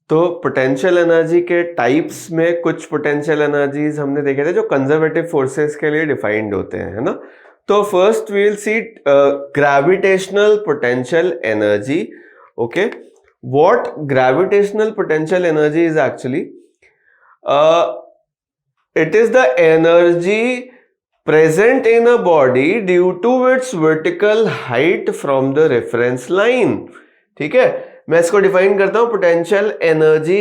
तो potential energy के types में कुछ पोटेंशियल एनर्जीज हमने देखे थे जो कंजर्वेटिव फोर्सेस के लिए डिफाइंड होते हैं, है ना। तो first we will see gravitational potential energy. Okay, what gravitational potential energy is actually, it is the energy present in a body due to its vertical height from the reference line। ठीक है, मैं इसको define करता हूं। Potential energy,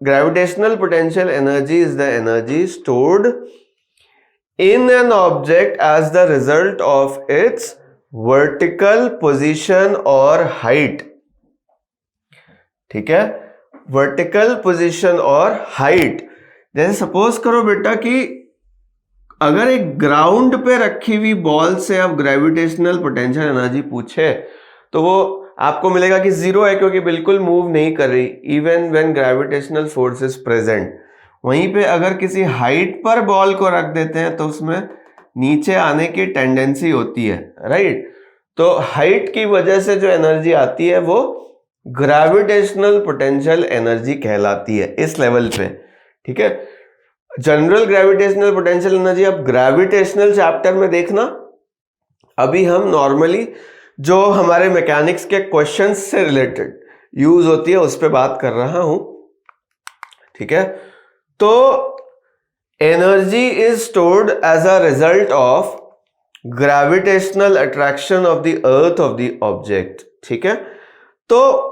gravitational potential energy is the energy stored in an object as the result of its vertical position or height। ठीक है, vertical position और height. जैसे सपोज करो बेटा कि अगर एक ग्राउंड पे रखी हुई बॉल से आप ग्रेविटेशनल पोटेंशियल एनर्जी पूछे तो वो आपको मिलेगा कि जीरो है, क्योंकि बिल्कुल मूव नहीं कर रही even when gravitational force is present. वहीं पे अगर किसी हाइट पर बॉल को रख देते हैं तो उसमें नीचे आने की टेंडेंसी होती है, राइट। तो हाइट की वजह से जो एनर्जी आती है वो ग्रेविटेशनल पोटेंशियल एनर्जी कहलाती है इस लेवल पे। ठीक है, जनरल ग्रेविटेशनल पोटेंशियल एनर्जी अब ग्रेविटेशनल चैप्टर में देखना। अभी हम नॉर्मली जो हमारे मैकेनिक्स के क्वेश्चंस से रिलेटेड यूज होती है उस पर बात कर रहा हूं। ठीक है, तो energy is stored as a result of gravitational attraction of the earth of the object. ठीक है, तो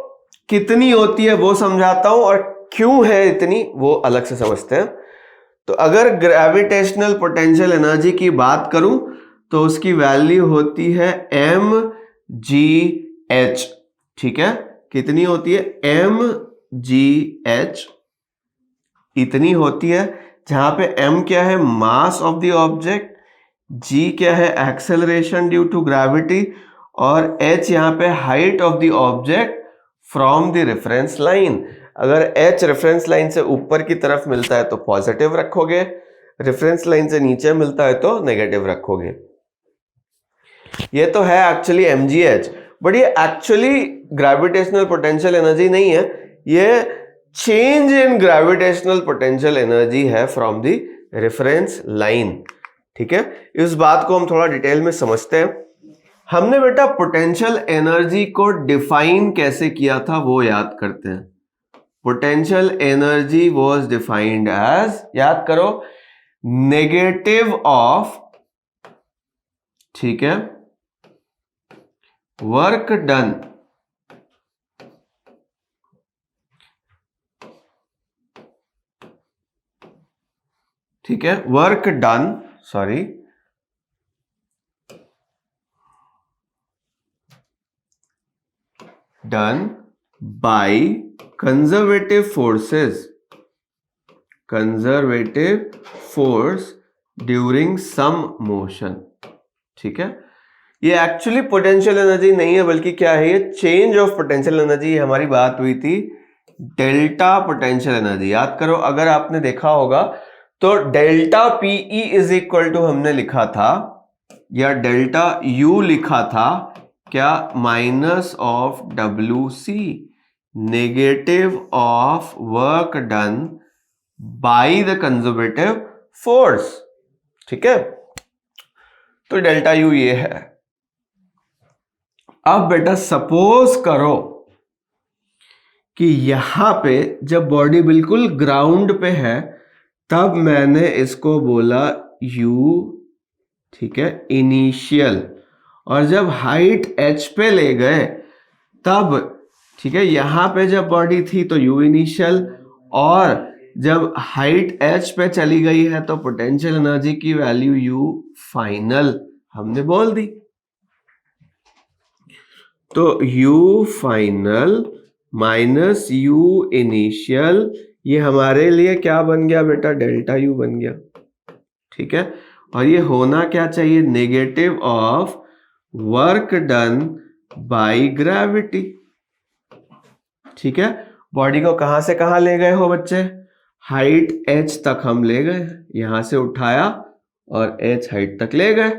कितनी होती है वो समझाता हूं और क्यों है इतनी वो अलग से समझते हैं। तो अगर ग्रेविटेशनल पोटेंशियल एनर्जी की बात करूं तो उसकी वैल्यू होती है mgh। ठीक है, कितनी होती है, mgh इतनी होती है, जहां पे m क्या है, mass of the object, g क्या है, एक्सेलरेशन ड्यू टू ग्रेविटी, और h यहां पे height of the object from the reference line. अगर h रेफरेंस लाइन से ऊपर की तरफ मिलता है तो पॉजिटिव रखोगे, रेफरेंस लाइन से नीचे मिलता है तो नेगेटिव रखोगे। ये तो है एक्चुअली mgh, बट ये एक्चुअली ग्रेविटेशनल पोटेंशियल एनर्जी नहीं है, ये change in gravitational potential energy है फ्रॉम द रेफरेंस लाइन। ठीक है, इस बात को हम थोड़ा डिटेल में समझते हैं। हमने बेटा पोटेंशियल एनर्जी को डिफाइन कैसे किया था वो याद करते हैं। Potential energy was defined as, याद करो, नेगेटिव ऑफ, ठीक है, वर्क डन ठीक है, work done, sorry, done by conservative force during some motion। ठीक है, ये एक्चुअली पोटेंशियल एनर्जी नहीं है बल्कि क्या है, ये चेंज ऑफ पोटेंशियल एनर्जी। हमारी बात हुई थी डेल्टा पोटेंशियल एनर्जी, याद करो। अगर आपने देखा होगा तो delta PE is equal to हमने लिखा था, या डेल्टा यू लिखा था क्या, minus of WC, negative of work done by the conservative force. ठीक है, तो डेल्टा यू ये है। अब बेटा सपोज करो कि यहां पे जब बॉडी बिल्कुल ग्राउंड पे है तब मैंने इसको बोला u, ठीक है, इनिशियल, और जब हाइट h पे ले गए तब, ठीक है, यहां पे जब बॉडी थी तो u इनिशियल, और जब हाइट h पे चली गई है तो पोटेंशियल एनर्जी की वैल्यू u फाइनल हमने बोल दी। तो u final minus u initial, ये हमारे लिए क्या बन गया बेटा, डेल्टा u बन गया। ठीक है, और ये होना क्या चाहिए, negative of work done by gravity. ठीक है, बॉडी को कहां से कहां ले गए हो बच्चे, हाइट h तक हम ले गए, यहां से उठाया और h हाइट तक ले गए।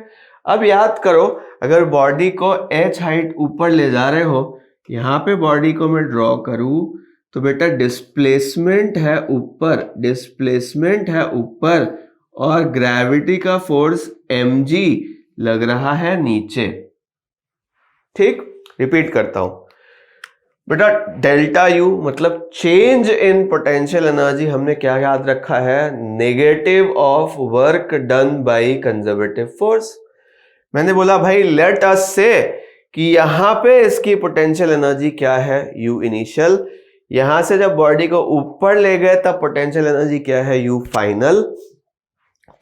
अब याद करो, अगर बॉडी को h हाइट ऊपर ले जा रहे हो, यहां पे बॉडी को मैं ड्रॉ करूं तो बेटा डिस्प्लेसमेंट है ऊपर और ग्रेविटी का फोर्स mg लग रहा है नीचे। ठीक, रिपीट करता हूं बेटा, डेल्टा यू मतलब चेंज इन पोटेंशियल एनर्जी हमने क्या याद रखा है, negative of work done by conservative force. मैंने बोला भाई लेट अस से कि यहां पे इसकी पोटेंशियल एनर्जी क्या है, यू इनिशियल। यहां से जब बॉडी को ऊपर ले गए तब पोटेंशियल एनर्जी क्या है, यू फाइनल।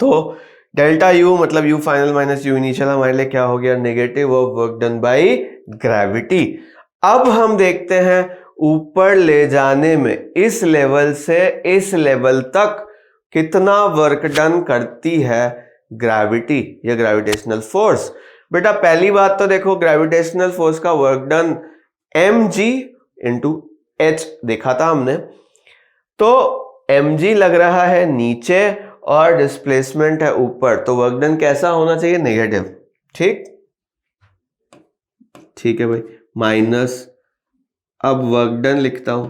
तो डेल्टा यू मतलब you final minus you initial हमारे लिए क्या हो गया, negative of work done by gravity. अब हम देखते हैं ऊपर ले जाने में इस लेवल से इस लेवल तक कितना वर्क डन करती है ग्रेविटी या ग्रेविटेशनल फोर्स। बेटा पहली बात तो देखो, ग्रेविटेशनल फोर्स का work done mg into h देखा था हमने, तो mg लग रहा है नीचे और डिस्प्लेसमेंट है ऊपर, तो वर्क डन कैसा होना चाहिए, नेगेटिव। ठीक है भाई, माइनस, अब वर्क डन लिखता हूं,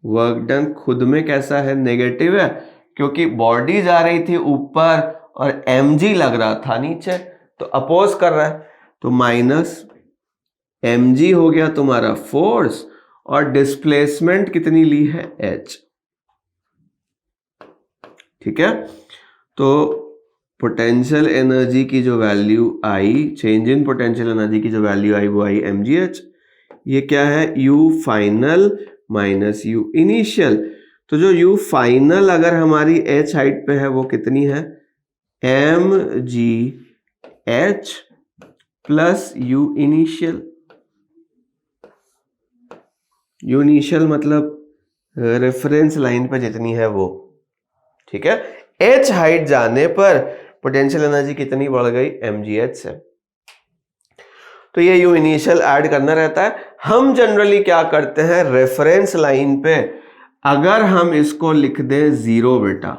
वर्क डन खुद में कैसा है, नेगेटिव है, क्योंकि बॉडी जा रही थी ऊपर और mg लग रहा था नीचे, तो अपोज कर रहा है, तो माइनस mg हो गया तुम्हारा फोर्स और डिस्प्लेसमेंट कितनी ली है, h। ठीक है, तो पोटेंशियल एनर्जी की जो value I, change in potential energy की जो वैल्यू आई वो आई mgh। ये क्या है, u final minus u initial. तो जो u फाइनल अगर हमारी h हाइट पे है वो कितनी है, mgh plus u initial. u initial मतलब रेफरेंस लाइन पे जितनी है वो। ठीक है, h हाइट जाने पर पोटेंशियल एनर्जी कितनी बढ़ गई, mgh से। तो ये u इनिशियल ऐड करना रहता है। हम जनरली क्या करते हैं, रेफरेंस लाइन पे अगर हम इसको लिख दें 0 बेटा,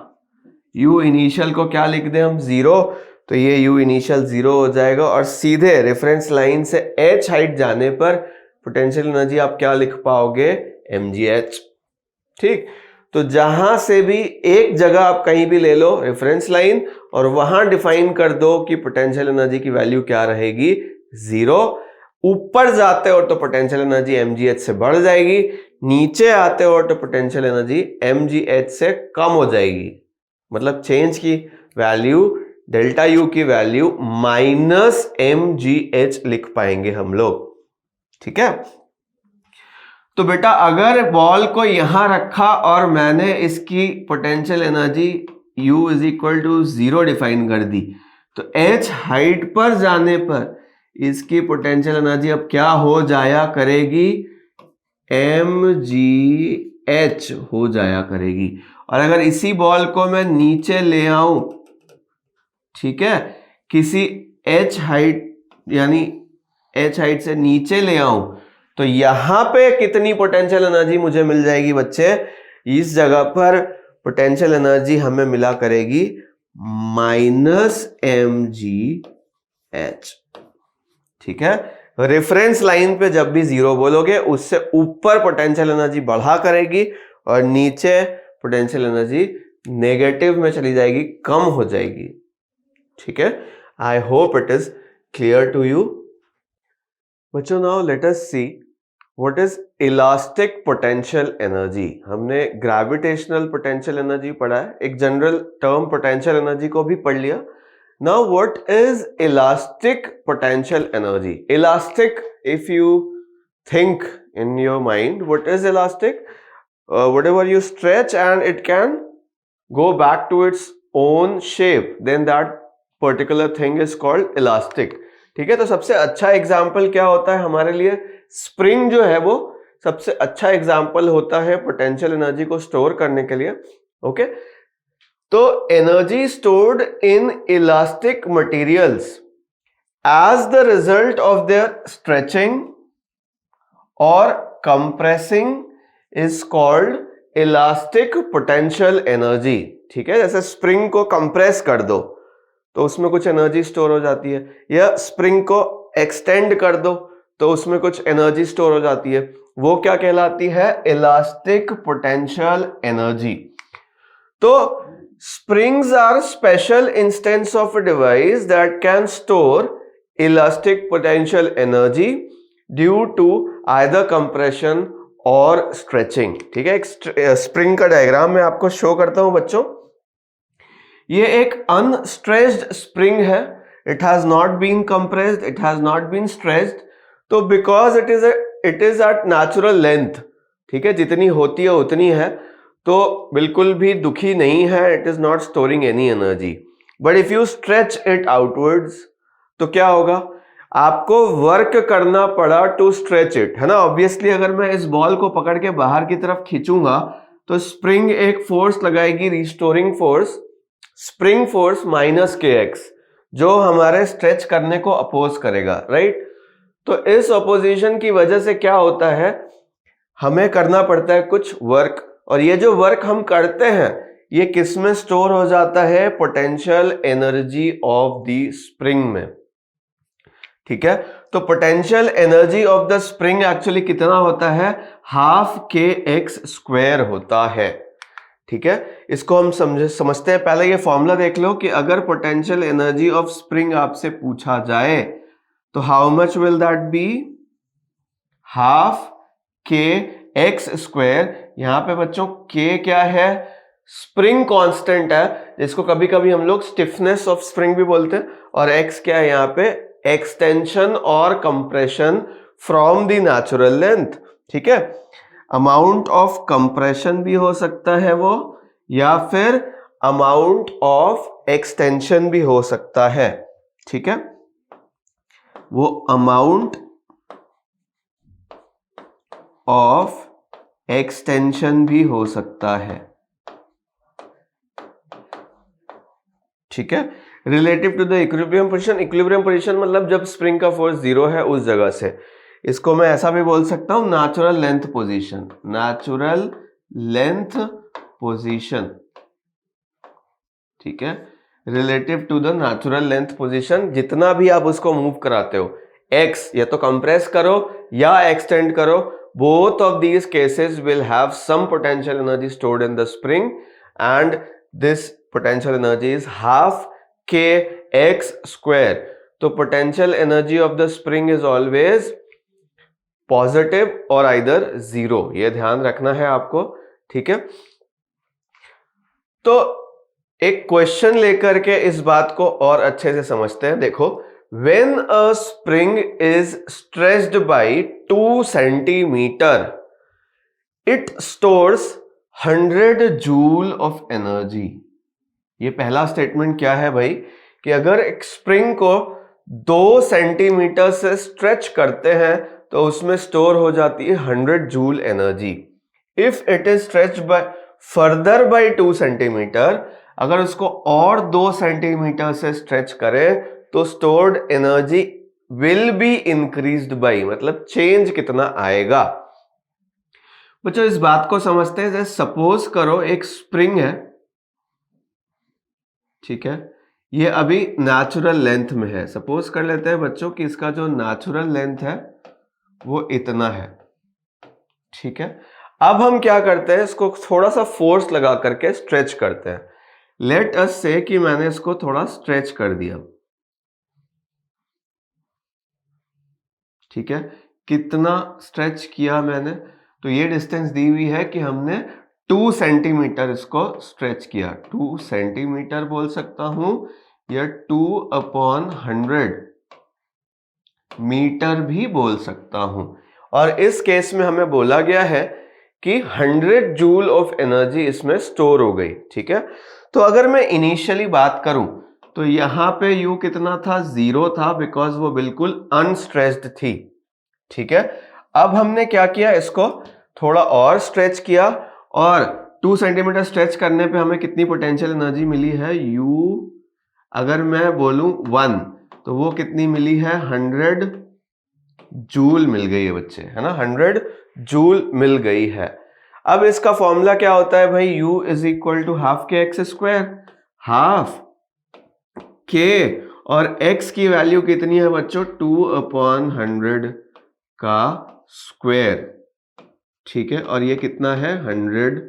u इनिशियल को क्या लिख दें हम, 0, तो ये u इनिशियल 0 हो जाएगा और सीधे रेफरेंस लाइन से h हाइट जाने पर पोटेंशियल एनर्जी आप क्या लिख पाओगे, mgh। ठीक, तो जहां से भी एक जगह आप कहीं भी ले लो रेफरेंस लाइन और वहां डिफाइन कर दो कि पोटेंशियल एनर्जी की वैल्यू क्या रहेगी, 0। ऊपर जाते हो तो पोटेंशियल एनर्जी mgh से बढ़ जाएगी, नीचे आते हो तो पोटेंशियल एनर्जी mgh से कम हो जाएगी। मतलब चेंज की वैल्यू, डेल्टा यू की वैल्यू माइनस mgh लिख पाएंगे हम लोग। ठीक है, तो बेटा अगर बॉल को यहां रखा और मैंने इसकी potential energy u is equal to 0 define कर दी, तो h हाइट पर जाने पर इसकी पोटेंशियल एनर्जी अब क्या हो जाया करेगी, mgh हो जाया करेगी। और अगर इसी बॉल को मैं नीचे ले आऊं, ठीक है, किसी h हाइट यानी h हाइट से नीचे ले आऊं, तो यहां पे कितनी पोटेंशियल एनर्जी मुझे मिल जाएगी बच्चे, इस जगह पर पोटेंशियल एनर्जी हमें मिला करेगी माइनस mgh। ठीक है, रेफरेंस लाइन पे जब भी 0 बोलोगे उससे ऊपर पोटेंशियल एनर्जी बढ़ा करेगी और नीचे पोटेंशियल एनर्जी नेगेटिव में चली जाएगी, कम हो जाएगी। ठीक है, I hope it is clear to you बच्चों। Now let us see what is elastic potential energy. हमने ग्रेविटेशनल पोटेंशियल एनर्जी पढ़ा है, एक जनरल टर्म पोटेंशियल एनर्जी को भी पढ़ लिया। Now what is elastic potential energy. Elastic, if you think in your mind, what is elastic, whatever you stretch and it can go back to its own shape, then that particular thing is called elastic। ठीक है, तो सबसे अच्छा example क्या होता है हमारे लिए, स्प्रिंग जो है वो सबसे अच्छा एग्जाम्पल होता है पोटेंशियल एनर्जी को स्टोर करने के लिए। ओके, तो energy stored in elastic materials as the result of their stretching और compressing is called elastic potential energy. ठीक है, जैसे स्प्रिंग को कंप्रेस कर दो तो उसमें कुछ एनर्जी स्टोर हो जाती है, या स्प्रिंग को एक्सटेंड कर दो तो उसमें कुछ एनर्जी स्टोर हो जाती है। वो क्या कहलाती है? Elastic potential energy. तो springs are special instance of a device that can store elastic potential energy due to either compression और stretching। ठीक है, एक स्प्रिंग का डायग्राम मैं आपको शो करता हूं बच्चों। ये एक अनस्ट्रेच्ड स्प्रिंग है, it has not been compressed, it has not been stretched, तो because it is at natural length, ठीक है, जितनी होती है उतनी है, तो बिल्कुल भी दुखी नहीं है, it is not storing any energy. But if you stretch it outwards तो क्या होगा? आपको वर्क करना पड़ा टू स्ट्रेच इट, है ना। ऑब्वियसली अगर मैं इस बॉल को पकड़ के बाहर की तरफ खींचूंगा तो स्प्रिंग एक फोर्स लगाएगी, restoring force, spring force minus के एक्स, जो हमारे स्ट्रेच करने को अपोज करेगा, राइट। तो इस अपोजिशन की वजह से क्या होता है, हमें करना पड़ता है कुछ वर्क, और ये जो वर्क हम करते हैं ये किस में स्टोर हो जाता है? Potential energy of the spring में। ठीक है, तो potential energy of the spring actually कितना होता है? हाफ के एक्स स्क्वायर होता है। ठीक है, इसको हम समझते हैं। पहले ये फॉर्मूला देख लो कि अगर पोटेंशियल एनर्जी ऑफ स्प्रिंग आपसे पूछा जाए तो how much will that be? Half K X square. यहां पे बच्चों के क्या है? स्प्रिंग कांस्टेंट है, जिसको कभी कभी हम लोग स्टिफनेस ऑफ स्प्रिंग भी बोलते हैं, और एक्स क्या है यहां पे? एक्सटेंशन और compression from the natural length. ठीक है, अमाउंट ऑफ कंप्रेशन भी हो सकता है वो, या फिर अमाउंट ऑफ एक्सटेंशन भी हो सकता है। ठीक है, वो अमाउंट ऑफ एक्सटेंशन भी हो सकता है। ठीक है, relative to the equilibrium position. Equilibrium position मतलब जब स्प्रिंग का फोर्स जीरो है उस जगह से। इसको मैं ऐसा भी बोल सकता हूं, natural length position, natural length position. ठीक है, relative to the natural length position, जितना भी आप उसको मूव कराते हो, एक्स या तो कंप्रेस करो या एक्सटेंड करो, both of these cases will have some potential energy stored in the spring, and this potential energy is half k x square. तो potential energy of the spring is always positive or either zero, ये ध्यान रखना है आपको। ठीक है, तो एक क्वेश्चन लेकर के इस बात को और अच्छे से समझते हैं। देखो, when a spring is stretched by 2 centimeter, it stores 100 joule of energy। ये पहला स्टेटमेंट क्या है भाई, कि अगर एक स्प्रिंग को 2 सेंटीमीटर से स्ट्रेच करते हैं तो उसमें स्टोर हो जाती है 100 joule energy. If it is stretch by further bye 2 centimetre, अगर उसको और 2 सेंटीमीटर से स्ट्रेच करें तो stored energy will be increased by, मतलब चेंज कितना आएगा। बच्चों इस बात को समझते हैं। जैसे सपोज करो एक स्प्रिंग है, ठीक है, ये अभी नेचुरल लेंथ में है। सपोज कर लेते हैं बच्चों कि इसका जो नेचुरल लेंथ है वो इतना है। ठीक है, अब हम क्या करते हैं, इसको थोड़ा सा फोर्स लगा करके स्ट्रेच करते हैं। लेट अस से कि मैंने इसको थोड़ा स्ट्रेच कर दिया। ठीक है, कितना स्ट्रेच किया मैंने? तो ये डिस्टेंस दी हुई है कि हमने 2 सेंटीमीटर इसको स्ट्रेच किया। 2 सेंटीमीटर बोल सकता हूं या 2/100 मीटर भी बोल सकता हूं। और इस केस में हमें बोला गया है कि 100 जूल ऑफ एनर्जी इसमें स्टोर हो गई। ठीक है, तो अगर मैं इनिशियली बात करूं तो यहां पे यू कितना था? 0 था, बिकॉज वो बिल्कुल अनस्ट्रेच्ड थी। ठीक है, अब हमने क्या किया, इसको थोड़ा और स्ट्रेच किया, और 2 सेंटीमीटर स्ट्रेच करने पे हमें कितनी पोटेंशियल एनर्जी मिली है? U अगर मैं बोलूं 1 तो वो कितनी मिली है? 100 जूल मिल गई है बच्चे, है ना, 100 जूल मिल गई है। अब इसका फॉर्मूला क्या होता है भाई? U is equal to half K X square, half K, और x की वैल्यू कितनी है बच्चों? 2/100 का स्क्वायर। ठीक है, और ये कितना है 100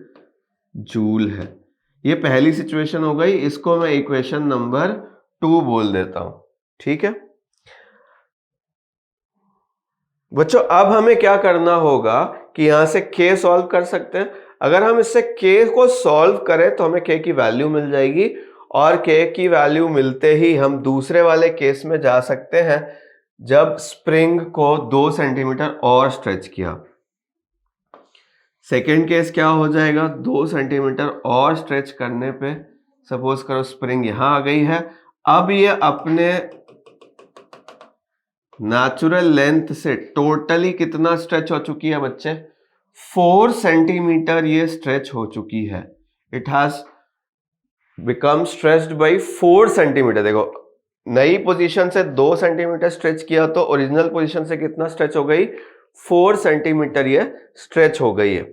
जूल है। ये पहली सिचुएशन हो गई, इसको मैं इक्वेशन नंबर 2 बोल देता हूं। ठीक है बच्चों, अब हमें क्या करना होगा कि यहां से k सॉल्व कर सकते हैं। अगर हम इससे k को सॉल्व करें तो हमें k की वैल्यू मिल जाएगी, और k की वैल्यू मिलते ही हम दूसरे वाले केस में जा सकते हैं जब स्प्रिंग को 2 सेंटीमीटर और स्ट्रेच किया। सेकेंड केस क्या हो जाएगा, 2 सेंटीमीटर और स्ट्रेच करने पे सपोज करो स्प्रिंग यहां आ गई है। अब ये अपने नेचुरल लेंथ से टोटली कितना स्ट्रेच हो चुकी है बच्चे, 4 सेंटीमीटर ये स्ट्रेच हो चुकी है। It has become stretched by 4 centimeter. देखो नई पोजीशन से 2 सेंटीमीटर स्ट्रेच किया तो ओरिजिनल पोजीशन से कितना स्ट्रेच हो गई, 4 सेंटीमीटर ये स्ट्रेच हो गई है।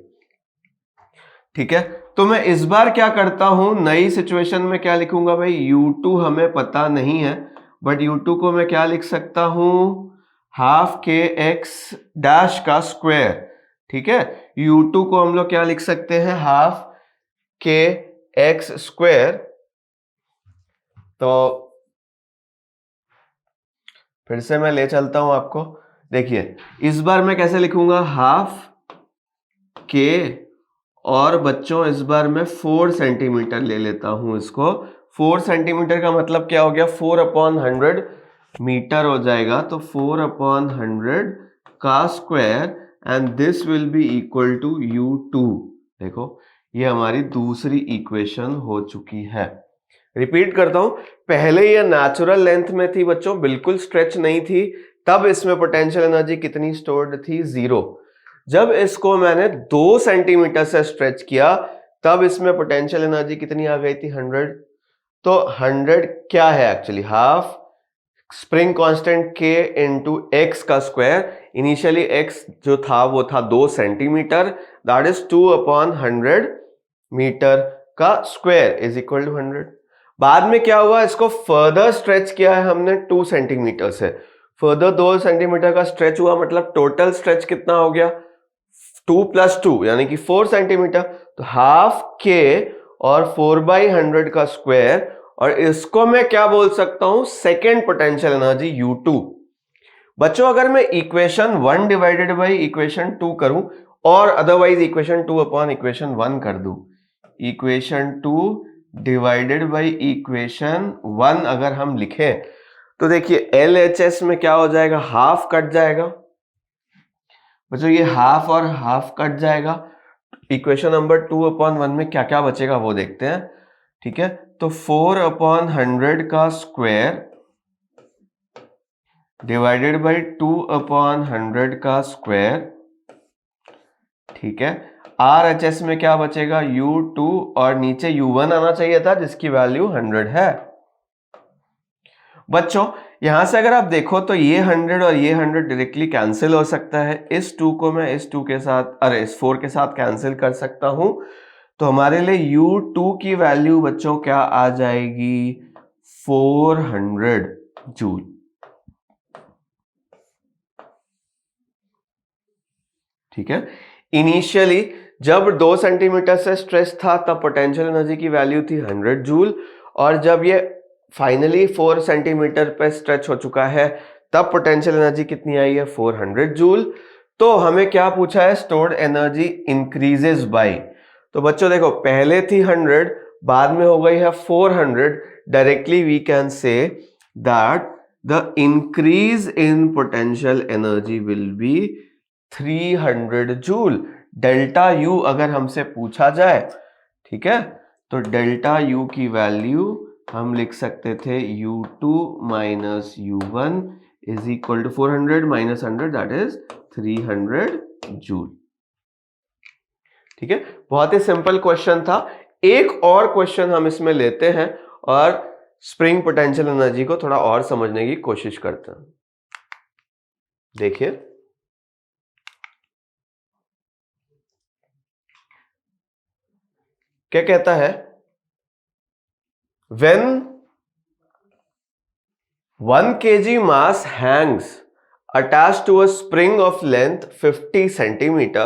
ठीक है, तो मैं इस बार क्या करता हूं, नई सिचुएशन में क्या लिखूंगा भाई, u2 हमें पता नहीं है, बट u2 को मैं क्या लिख सकता हूं, हाफ के एक्स डैश का स्क्वायर। ठीक है, u2 को हम लोग क्या लिख सकते हैं, हाफ के एक्स स्क्वायर। तो फिर से मैं ले चलता हूं आपको, देखिए इस बार मैं कैसे लिखूंगा, हाफ के, और बच्चों इस बार मैं 4 सेंटीमीटर ले लेता हूं इसको। 4 सेंटीमीटर का मतलब क्या हो गया, 4/100 मीटर हो जाएगा। तो 4/100 का square and this will be equal to u2। देखो ये हमारी दूसरी इक्वेशन हो चुकी है। रिपीट करता हूं, पहले ये नेचुरल लेंथ में थी बच्चों, बिल्कुल स्ट्रेच नहीं थी, तब इसमें पोटेंशियल एनर्जी कितनी स्टोर्ड थी, 0। जब इसको मैंने 2 सेंटीमीटर से स्ट्रेच किया तब इसमें पोटेंशियल एनर्जी कितनी आ गई थी, 100। तो 100 क्या है actually, half spring constant k into x का स्क्वायर। इनिशियली x जो था वो था 2 सेंटीमीटर, दैट इज 2/100 मीटर का स्क्वायर इज इक्वल टू 100। बाद में क्या हुआ, इसको फर्दर स्ट्रेच किया है हमने 2 सेंटीमीटर से, फर्दर 2 सेंटीमीटर का स्ट्रेच हुआ, मतलब टोटल स्ट्रेच कितना हो गया, 2 + 2 यानी कि 4 सेंटीमीटर। तो हाफ के और 4/100 का स्क्वायर, और इसको मैं क्या बोल सकता हूं, सेकेंड पोटेंशियल एनर्जी u2। बच्चों अगर मैं इक्वेशन 1 डिवाइडेड बाई इक्वेशन 2 करूं, और अदरवाइज इक्वेशन 2 अपॉन इक्वेशन 1 कर दूं, इक्वेशन 2 डिवाइडेड बाई इक्वेशन 1 अगर हम लिखें तो देखिए LHS में क्या हो जाएगा, हाफ कट जाएगा बच्चों, ये हाफ और हाफ कट जाएगा। इक्वेशन नंबर 2/1 में क्या क्या बचेगा वो देखते हैं। ठीक है, तो 4/100 का स्क्वायर डिवाइडेड बाई 2/100 का स्क्वायर। ठीक है, RHS में क्या बचेगा, u2, और नीचे u1 आना चाहिए था जिसकी वैल्यू 100 है। बच्चों यहां से अगर आप देखो तो ये 100 और ये 100 डायरेक्टली कैंसिल हो सकता है, इस 2 को मैं इस 2 के साथ, अरे इस 4 के साथ कैंसिल कर सकता हूं। तो हमारे लिए u2 की वैल्यू बच्चों क्या आ जाएगी, 400 जूल। ठीक है, इनिशियली जब 2 सेंटीमीटर से स्ट्रेच था तब पोटेंशियल एनर्जी की वैल्यू थी 100 जूल, और जब ये फाइनली 4 सेंटीमीटर पे स्ट्रेच हो चुका है तब पोटेंशियल एनर्जी कितनी आई है, 400 जूल। तो हमें क्या पूछा है, स्टोर्ड एनर्जी इंक्रीजेस बाय। तो बच्चों देखो पहले थी 100, बाद में हो गई है 400, directly we can say that the increase in potential energy will be 300 joule. Delta U अगर हमसे पूछा जाए, ठीक है, तो डेल्टा यू की वैल्यू हम लिख सकते थे u2 minus u1 is equal to 400 minus 100 that is 300 joule. ठीक है, बहुत ही सिंपल क्वेश्चन था। एक और क्वेश्चन हम इसमें लेते हैं और स्प्रिंग पोटेंशियल एनर्जी को थोड़ा और समझने की कोशिश करते हैं। देखिए क्या कहता है, when 1 kg mass hangs attached to a spring of length 50 centimeter,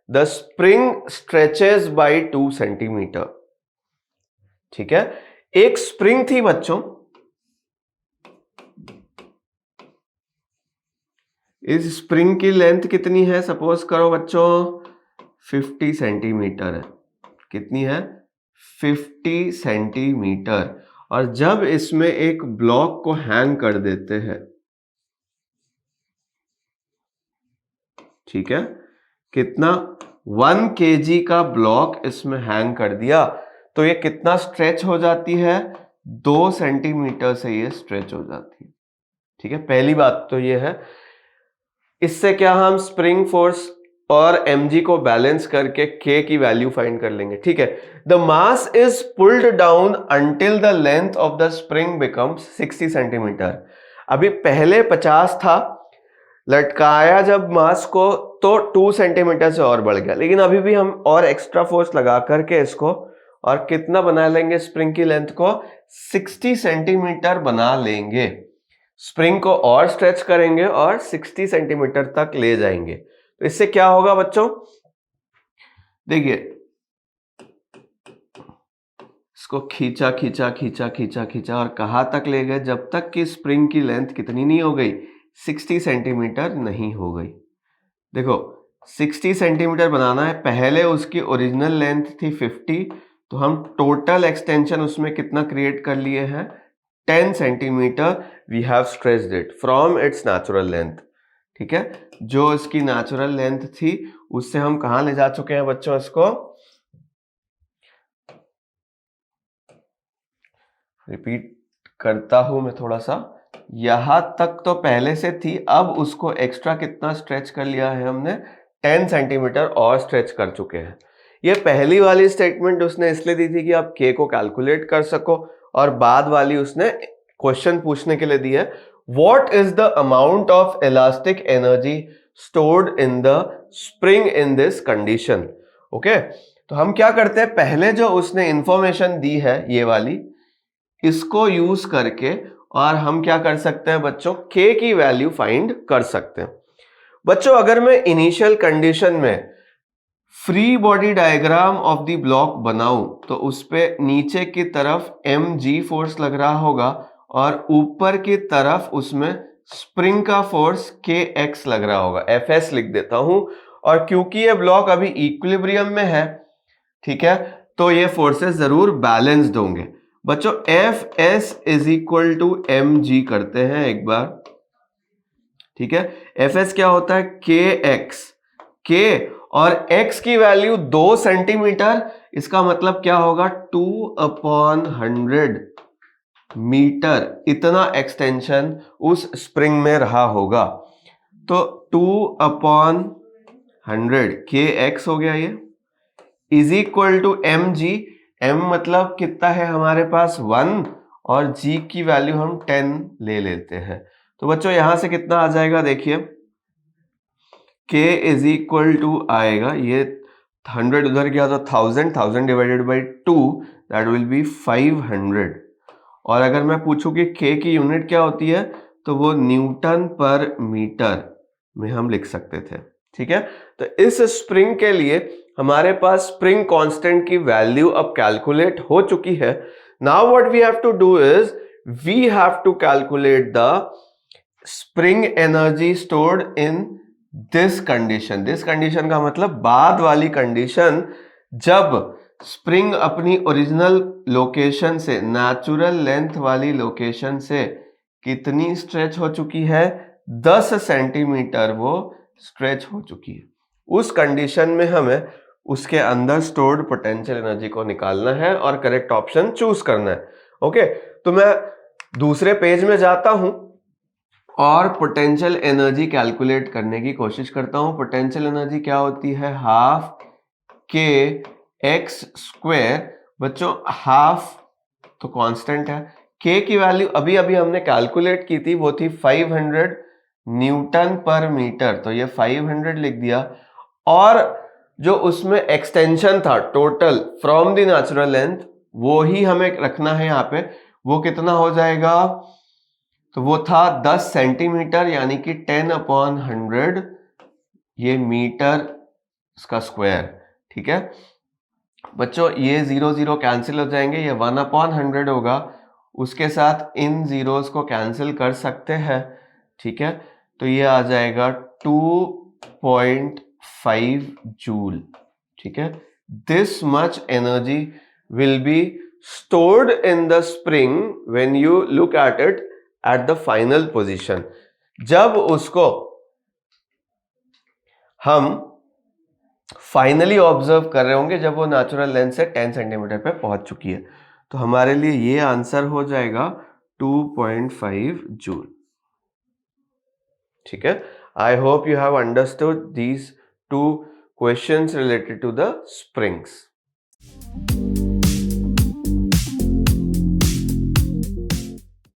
the spring stretches by 2 centimeter. ठीक है, एक स्प्रिंग थी बच्चों, इस स्प्रिंग की लेंथ कितनी है, सपोज करो बच्चों 50 सेंटीमीटर है। कितनी है? 50 सेंटीमीटर। और जब इसमें एक ब्लॉक को हैंग कर देते हैं, ठीक है, कितना, 1 kg का ब्लॉक इसमें हैंग कर दिया, तो ये कितना स्ट्रेच हो जाती है? 2 सेंटीमीटर से ये स्ट्रेच हो जाती है। ठीक है, पहली बात तो ये है। इससे क्या हम स्प्रिंग फोर्स और mg को बैलेंस करके k की वैल्यू फाइंड कर लेंगे। ठीक है, the mass is pulled down until the length of the spring becomes 60 centimetre. अभी पहले 50 था, लटकाया जब मास को तो 2 सेंटीमीटर से और बढ़ गया, लेकिन अभी भी हम और एक्स्ट्रा फोर्स लगा करके इसको और कितना बना लेंगे, स्प्रिंग की लेंथ को 60 सेंटीमीटर बना लेंगे। स्प्रिंग को और स्ट्रेच करेंगे और 60 सेंटीमीटर तक ले जाएंगे। तो इससे क्या होगा बच्चों, देखिए इसको खींचा खींचा खींचा खींचा खींचा और कहां तक ले गए, जब तक कि स्प्रिंग की लेंथ कितनी नहीं हो गई, 60 सेंटीमीटर नहीं हो गई। देखो 60 सेंटीमीटर बनाना है, पहले उसकी ओरिजिनल लेंथ थी 50, तो हम टोटल एक्सटेंशन उसमें कितना क्रिएट कर लिए हैं, 10 centimeter we have stretched it from its natural length. ठीक है, जो इसकी नेचुरल लेंथ थी उससे हम कहां ले जा चुके हैं बच्चों, इसको रिपीट करता हूं मैं थोड़ा सा, यहां तक तो पहले से थी, अब उसको एक्स्ट्रा कितना स्ट्रेच कर लिया है हमने, 10 सेंटीमीटर और स्ट्रेच कर चुके हैं। ये पहली वाली स्टेटमेंट उसने इसलिए दी थी कि आप k को कैलकुलेट कर सको, और बाद वाली उसने क्वेश्चन पूछने के लिए दी है, what is the amount of elastic energy stored in the spring in this condition. Okay, तो हम क्या करते हैं, पहले जो उसने इंफॉर्मेशन दी है ये वाली, इसको यूज करके और हम क्या कर सकते हैं बच्चों, k की वैल्यू फाइंड कर सकते हैं। बच्चों अगर मैं इनिशियल कंडीशन में free body diagram of the block बनाऊं, तो उस पे नीचे की तरफ mg फोर्स लग रहा होगा और ऊपर की तरफ उसमें स्प्रिंग का फोर्स kx लग रहा होगा। fs लिख देता हूं, और क्योंकि ये ब्लॉक अभी इक्विलिब्रियम में है, ठीक है, तो ये फोर्सेस जरूर बैलेंस्ड होंगे। बच्चों Fs is equal to mg करते हैं एक बार। ठीक है, Fs क्या होता है, kx, k और x की वैल्यू 2 सेंटीमीटर, इसका मतलब क्या होगा, 2/100 मीटर, इतना एक्सटेंशन उस स्प्रिंग में रहा होगा। तो 2/100 kx हो गया ये, is equal to mg, m मतलब कितना है हमारे पास 1, और g की वैल्यू हम 10 ले लेते हैं। तो बच्चों यहां से कितना आ जाएगा, देखिए k इज इक्वल टू आएगा, ये 100 उधर गया तो 1000 divided by 2, that will be 500। और अगर मैं पूछूं कि k की यूनिट क्या होती है, तो वो न्यूटन पर मीटर में हम लिख सकते थे। ठीक है, तो इस स्प्रिंग के लिए हमारे पास स्प्रिंग कांस्टेंट की वैल्यू अब कैलकुलेट हो चुकी है। Now what we have to do is we have to calculate the spring energy stored in this condition. This condition का मतलब बाद वाली कंडीशन, जब स्प्रिंग अपनी ओरिजिनल लोकेशन से, नेचुरल लेंथ वाली लोकेशन से कितनी स्ट्रेच हो चुकी है, 10 सेंटीमीटर वो स्ट्रेच हो चुकी है। उस कंडीशन में हमें उसके अंदर स्टोर्ड पोटेंशियल एनर्जी को निकालना है और करेक्ट ऑप्शन चूज करना है। ओके, तो मैं दूसरे पेज में जाता हूं और पोटेंशियल एनर्जी कैलकुलेट करने की कोशिश करता हूं। पोटेंशियल एनर्जी क्या होती है, हाफ k x स्क्वायर। बच्चों हाफ तो कांस्टेंट है, k की वैल्यू अभी अभी हमने कैलकुलेट की थी, वो थी 500 न्यूटन पर मीटर, तो ये 500 लिख दिया। और जो उसमें एक्सटेंशन था total from the natural length, वो ही हमें रखना है यहाँ पे, वो कितना हो जाएगा, तो वो था 10 सेंटीमीटर, यानी कि 10/100 ये मीटर उसका स्क्वायर, ठीक है बच्चों। ये 0 0 कैंसिल हो जाएंगे, ये 1/100 होगा, उसके साथ इन जीरोस को कैंसिल कर सकते हैं, ठीक है। तो ये आ जाएगा 2.5 जूल, ठीक है। This much energy will B stored in the spring when you look at it at the final position। जब उसको हम फाइनली ऑब्जर्व कर रहे होंगे, जब वो नेचुरल लेंथ से 10 सेंटीमीटर पे पहुंच चुकी है, तो हमारे लिए ये आंसर हो जाएगा 2.5 जूल, ठीक है। I hope you have understood these 2 questions related to the springs.